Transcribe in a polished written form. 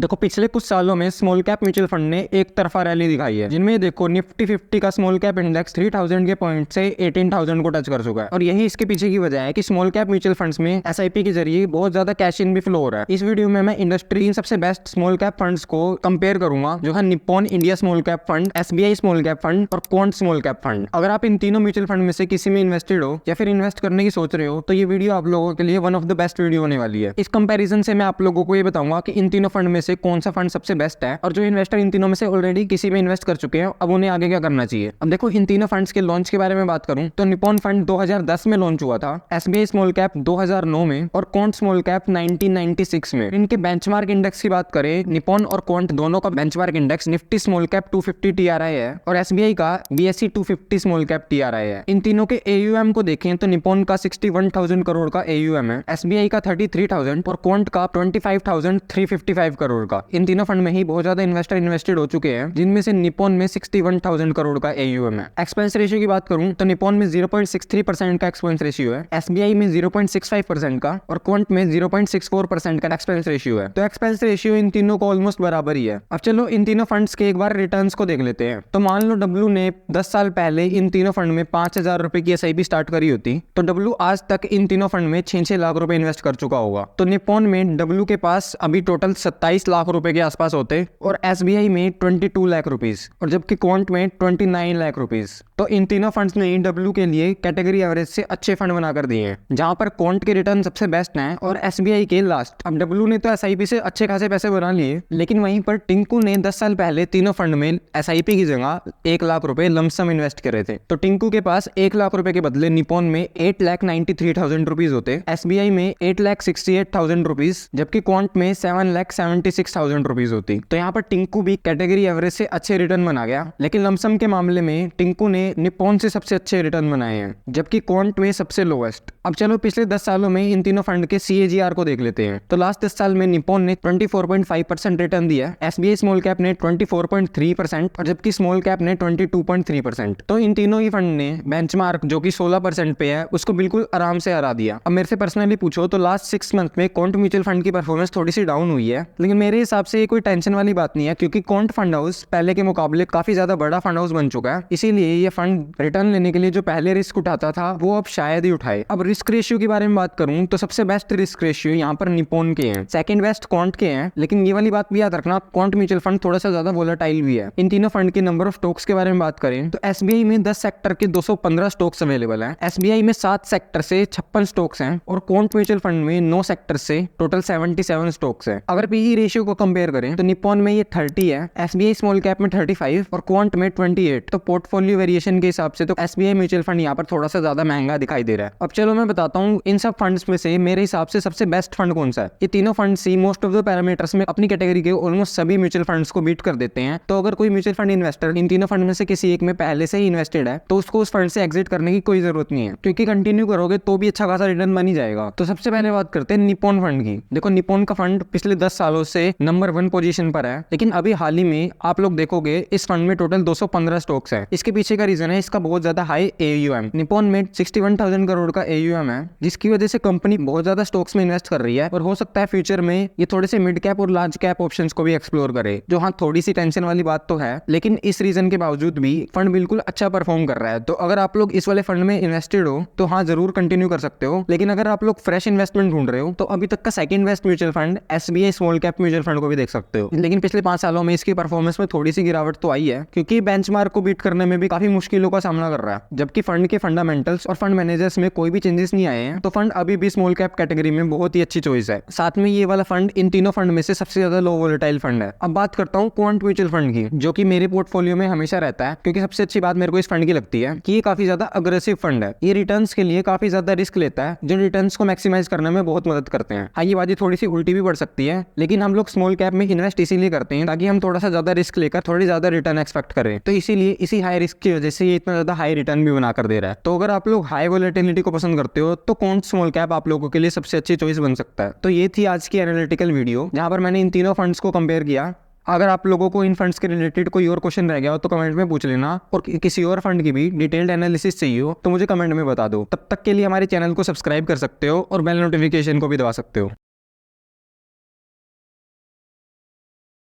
देखो पिछले कुछ सालों में स्मॉल कैप म्यूचुअल फंड ने एक तरफा रैली दिखाई है, जिनमें देखो निफ्टी 50 का स्मॉल कैप इंडेक्स 3000 के पॉइंट से 18,000 को टच कर चुका है। और यही इसके पीछे की वजह है कि स्मॉल कैप म्यूचुअल फंड्स में एसआईपी के जरिए बहुत ज्यादा कैश इन भी फ्लो हो रहा है। इस वीडियो में मैं इंडस्ट्री इन सबसे बेस्ट स्मॉल कैप फंड्स को कंपेयर करूंगा, जो है Nippon India small cap fund, SBI small cap fund और क्वांट स्मॉल कैप फंड। अगर आप इन तीनों म्यूचुअल फंड में से किसी में इन्वेस्टेड हो या फिर इन्वेस्ट करने की सोच रहे हो, तो ये वीडियो आप लोगों के लिए one of the best video होने वाली है। इस कंपैरिजन से मैं आप लोगों को ये बताऊंगा कि इन तीनों फंड में से कौन सा फंड सबसे बेस्ट है, और जो इन्वेस्टर इन तीनों में से ऑलरेडी किसी में इन्वेस्ट कर चुके हैं, अब उन्हें आगे क्या करना चाहिए। अब देखो इन तीनों फंड्स के लॉन्च के बारे में बात करूं तो निप्पॉन फंड 2010 में लॉन्च हुआ था, एसबीआई स्मॉल कैप 2009 में और क्वांट स्मॉल कैप 1996 में। इनके बेंचमार्क इंडेक्स की बात करें, निप्पॉन और क्वांट दोनों का benchmark index Nifty small cap 250 TRI है और एसबीआई का बीएसई 250 स्मॉल कैप टीआरआई है। इन तीनों के एयूएम को देखें तो निप्पॉन का 61,000 करोड़ का एयूएम है, एसबीआई का 33,000 और क्वांट का 25,355 करोड़ का। इन तीनों फंड में ही बहुत ज्यादा इन्वेस्टर इन्वेस्टेड हो चुके हैं, जिनमें से निप्पॉन में 61,000 करोड़ का एयूएम है। एक्सपेंस रेशियो की बात करूं तो निप्पॉन में 0.63% का एक्सपेंस रेशियो है, एसबीआई में 0.65% का और क्वांट में 0.64% का एक्सपेंस रेशियो है। तो एक्सपेंस रेशियो इन तीनों को ऑलमोस्ट बराबर ही है। अब चलो इन तीनों फंड्स के एक बार रिटर्न्स को देख लेते हैं। तो मान लो डब्लू ने 10 साल पहले इन तीनों फंड में 5,000 रुपए की एसआईपी स्टार्ट करी होती, तो डब्लू आज तक इन तीनों फंड में 6-6 लाख रुपए इन्वेस्ट कर चुका होगा। तो निप्पॉन में डब्लू के पास अभी टोटल 27 लाख रुपए के आसपास होते और एसबीआई में 22 लाख रुपीज और जबकि क्वांट में 29 लाख रुपीज। तो इन तीनों फंड्स ने डब्लू के लिए कैटेगरी एवरेज से अच्छे फंड बनाकर दिए हैं, जहां पर क्वांट के रिटर्न सबसे बेस्ट हैं और एसबीआई के लास्ट। अब डब्लू ने तो एसआईपी से अच्छे खासे पैसे बना लिए, लेकिन वहीं पर टिंकू ने 10 साल पहले तीनों फंड में एसआईपी की जगह 1 लाख रुपए लमसम इन्वेस्ट करे थे। तो टिंकू के पास 1 लाख रुपए के बदले निप्पॉन में 8,93,000 रुपीज होते, एसबीआई में 8,68,000 रुपीज, जबकि क्वांट में 7,76,000 रुपीज होती। तो यहाँ पर टिंकू भी कैटेगरी एवरेज से अच्छे रिटर्न बना गया, लेकिन लमसम के मामले में टिंकू ने निप्पॉन से सबसे अच्छे रिटर्न बनाए हैं, जबकि क्वांट में सबसे लोएस्ट। अब चलो पिछले 10 सालों में इन तीनों फंड के सीएजीआर को देख लेते हैं। तो लास्ट 10 साल में निप्पॉन ने 24.5% रिटर्न दिया, एसबीआई स्मॉल कैप ने 24.3% और जबकि स्मॉल कैप ने 22.3%। तो इन तीनों ही फंड ने बेंचमार्क जो कि 16% पे है, उसको बिल्कुल आराम से हरा दिया। अब मेरे से पर्सनली पूछो तो लास्ट 6 मंथ में क्वांट म्यूचुअल फंड की परफॉर्मेंस थोड़ी सी डाउन हुई है, लेकिन मेरे हिसाब से ये कोई टेंशन वाली बात नहीं है, क्योंकि क्वांट फंड हाउस पहले के मुकाबले काफी ज्यादा बड़ा फंड हाउस बन चुका है। इसीलिए ये फंड रिटर्न लेने के लिए जो पहले रिस्क उठाता था वो अब शायद ही उठाए। अब रिस्क रेशियो के बारे में बात करूं तो सबसे बेस्ट रिस्क रेशियो यहाँ पर निप्पॉन के हैं, सेकंड बेस्ट क्वांट के हैं, लेकिन ये वाली बात भी याद रखना क्वांट म्यूचुअल फंड थोड़ा सा ज्यादा वोलेटाइल भी है। इन तीनों फंड के नंबर ऑफ स्टॉक्स के बारे में बात करें तो एसबीआई में 10 सेक्टर के 215 स्टॉक्स अवेलेबल हैं, एसबीआई में 7 सेक्टर से 56 स्टॉक्स हैं और क्वांट म्यूचुअल फंड में 9 सेक्टर से टोटल 77 स्टॉक्स हैं। अगर पीई रेशियो को कंपेयर करें तो निप्पॉन में ये 30 है, एसबीआई स्मॉल कैप में 35 और क्वांट में 28। तो पोर्टफोलियो वेरिएशन के हिसाब से तो एसबीआई म्यूचुअल फंड यहाँ पर थोड़ा सा ज्यादा महंगा दिखाई दे रहा है। अब चलो मैं बताता हूँ इन सब फंड्स में से मेरे हिसाब से सबसे बेस्ट फंड कौन सा है। ये तीनों funds he most of the parameters में अपनी कैटेगरी के ऑलमोस्ट सभी म्यूचुअल फंड्स को बीट कर देते हैं। तो अगर कोई म्यूचुअल फंड इन्वेस्टर इन तीनों फंड में से किसी एक में पहले से ही इन्वेस्टेड है, तो उसको उस फंड से एग्जिट करने की कोई जरूरत नहीं है, क्योंकि कंटिन्यू करोगे तो भी अच्छा खासा रिटर्न बन ही जाएगा। तो सबसे पहले बात करते हैं निप्पॉन फंड की। देखो निप्पॉन का फंड पिछले 10 सालों से नंबर 1 पोजीशन पर है, लेकिन अभी हाल ही में आप लोग देखोगे इस फंड में टोटल 215 स्टॉक्स है। इसके पीछे का रीजन है इसका बहुत ज्यादा हाई एयूएम। निप्पॉन में 61,000 करोड़ का एयूएम है, जिसकी वजह से कंपनी बहुत ज्यादा स्टॉक्स में इन्वेस्ट कर रही है और हो सकता है फ्यूचर में ये थोड़े से मिड कैप और लार्ज कैप ऑप्शंस को भी एक्सप्लोर करे, जो हाँ थोड़ी सी टेंशन वाली बात तो है, लेकिन इस रीजन के बावजूद भी फंड बिल्कुल अच्छा परफॉर्म कर रहा है। तो अगर आप लोग इस वाले फंड में इन्वेस्टेड हो तो हाँ जरूर कंटिन्यू कर सकते हो, लेकिन अगर आप लोग फ्रेश इन्वेस्टमेंट ढूंढ रहे हो तो अभी तक का second best mutual fund SBI small cap mutual fund को भी देख सकते हो। लेकिन पिछले 5 सालों में इसकी परफॉर्मेंस में थोड़ी सी गिरावट तो आई है, क्योंकि बेंचमार्क को बीट करने में भी काफी मुश्किलों का सामना कर रहा है। जबकि फंड के फंडामेंटल्स और फंड मैनेजर्स में कोई भी चेंजेस नहीं आए हैं, तो फंड अभी भी स्मॉल कैप कैटेगरी में बहुत ही अच्छी चॉइस है। साथ में ये वाला फंड इन तीनों फंड में से सबसे ज्यादा लो वोलेटाइल फंड है। अब बात करता हूँ क्वांट म्यूचुअल फंड की, जो कि मेरे पोर्टफोलियो में हमेशा रहता है, क्योंकि सबसे अच्छी बात मेरे को इस फंड की लगती है कि ये काफी ज्यादा अग्रेसिव फंड है। ये रिटर्न्स के लिए काफी ज्यादा रिस्क लेता है, जो रिटर्न्स को मैक्सिमाइज करने में बहुत मदद करते हैं। हाँ ये बात थोड़ी सी उल्टी भी पड़ सकती है, लेकिन हम लोग स्मॉल कैप में इन्वेस्ट इसीलिए करते हैं ताकि हम थोड़ा सा ज्यादा रिस्क लेकर थोड़ी ज्यादा रिटर्न एक्सपेक्ट करें। तो इसीलिए इसी हाई रिस्क की वजह से ये इतना ज्यादा हाई रिटर्न भी बनाकर दे रहा है। तो अगर आप लोग हाई वोलेटिलिटी को पसंद करते हो तो क्वांट स्मॉल कैप आप लोगों के लिए सबसे अच्छी चॉइस बन सकता है। तो ये थी आज की एनालिटिकल वीडियो, जहां पर मैंने इन तीनों फंड्स को कंपेयर किया। अगर आप लोगों को इन फंड्स के रिलेटेड कोई और क्वेश्चन रह गया हो तो कमेंट में पूछ लेना, और किसी और फंड की भी डिटेल्ड एनालिसिस चाहिए हो तो मुझे कमेंट में बता दो। तब तक के लिए हमारे चैनल को सब्सक्राइब कर सकते हो और बेल नोटिफिकेशन को भी दबा सकते हो।